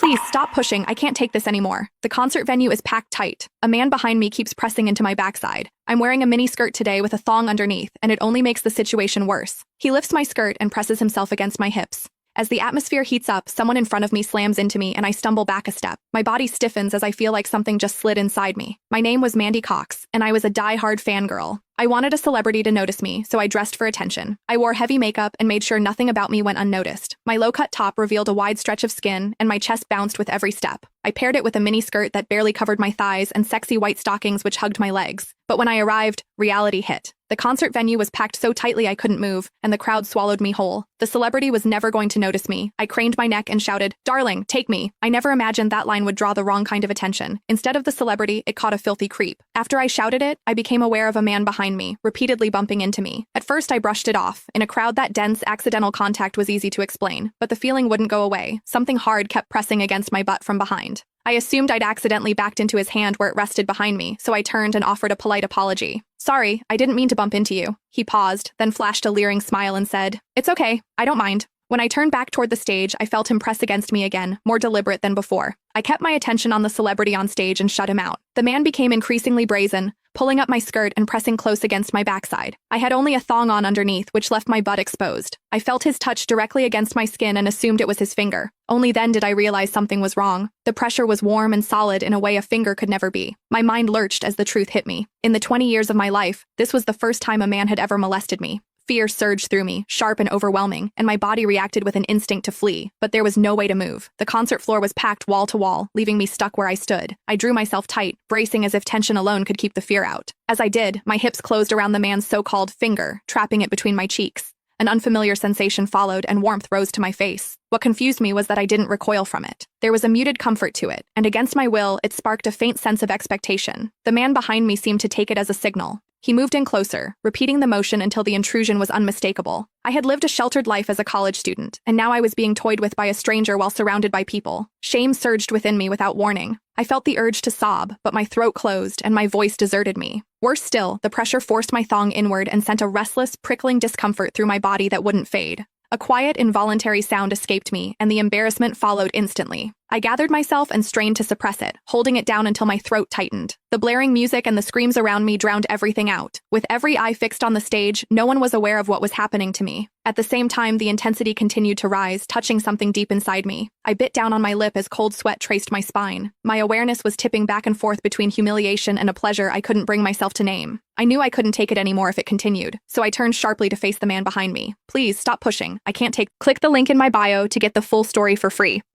Please stop pushing, I can't take this anymore. The concert venue is packed tight. A man behind me keeps pressing into my backside. I'm wearing a mini skirt today with a thong underneath, and it only makes the situation worse. He lifts my skirt and presses himself against my hips. As the atmosphere heats up, someone in front of me slams into me and I stumble back a step. My body stiffens as I feel like something just slid inside me. My name was Mandy Cox, and I was a die-hard fangirl. I wanted a celebrity to notice me, so I dressed for attention. I wore heavy makeup and made sure nothing about me went unnoticed. My low-cut top revealed a wide stretch of skin, and my chest bounced with every step. I paired it with a mini skirt that barely covered my thighs and sexy white stockings which hugged my legs. But when I arrived, reality hit. The concert venue was packed so tightly I couldn't move, and the crowd swallowed me whole. The celebrity was never going to notice me. I craned my neck and shouted, "Darling, take me." I never imagined that line would draw the wrong kind of attention. Instead of the celebrity, it caught a filthy creep. After I shouted it, I became aware of a man behind me, repeatedly bumping into me. At first, I brushed it off. In a crowd that dense, accidental contact was easy to explain, but the feeling wouldn't go away. Something hard kept pressing against my butt from behind. I assumed I'd accidentally backed into his hand where it rested behind me, so I turned and offered a polite apology. "Sorry, I didn't mean to bump into you." He paused, then flashed a leering smile and said, "It's okay, I don't mind." When I turned back toward the stage, I felt him press against me again, more deliberate than before. I kept my attention on the celebrity on stage and shut him out. The man became increasingly brazen, pulling up my skirt and pressing close against my backside. I had only a thong on underneath, which left my butt exposed. I felt his touch directly against my skin and assumed it was his finger. Only then did I realize something was wrong. The pressure was warm and solid in a way a finger could never be. My mind lurched as the truth hit me. In the 20 years of my life, this was the first time a man had ever molested me. Fear surged through me, sharp and overwhelming, and my body reacted with an instinct to flee. But there was no way to move. The concert floor was packed wall to wall, leaving me stuck where I stood. I drew myself tight, bracing as if tension alone could keep the fear out. As I did, my hips closed around the man's so-called finger, trapping it between my cheeks. An unfamiliar sensation followed, and warmth rose to my face. What confused me was that I didn't recoil from it. There was a muted comfort to it, and against my will, it sparked a faint sense of expectation. The man behind me seemed to take it as a signal. He moved in closer, repeating the motion until the intrusion was unmistakable. I had lived a sheltered life as a college student, and now I was being toyed with by a stranger while surrounded by people. Shame surged within me without warning. I felt the urge to sob, but my throat closed and my voice deserted me. Worse still, the pressure forced my thong inward and sent a restless, prickling discomfort through my body that wouldn't fade. A quiet, involuntary sound escaped me, and the embarrassment followed instantly. I gathered myself and strained to suppress it, holding it down until my throat tightened. The blaring music and the screams around me drowned everything out. With every eye fixed on the stage, no one was aware of what was happening to me. At the same time, the intensity continued to rise, touching something deep inside me. I bit down on my lip as cold sweat traced my spine. My awareness was tipping back and forth between humiliation and a pleasure I couldn't bring myself to name. I knew I couldn't take it anymore if it continued, so I turned sharply to face the man behind me. "Please, stop pushing. I can't take." Click the link in my bio to get the full story for free.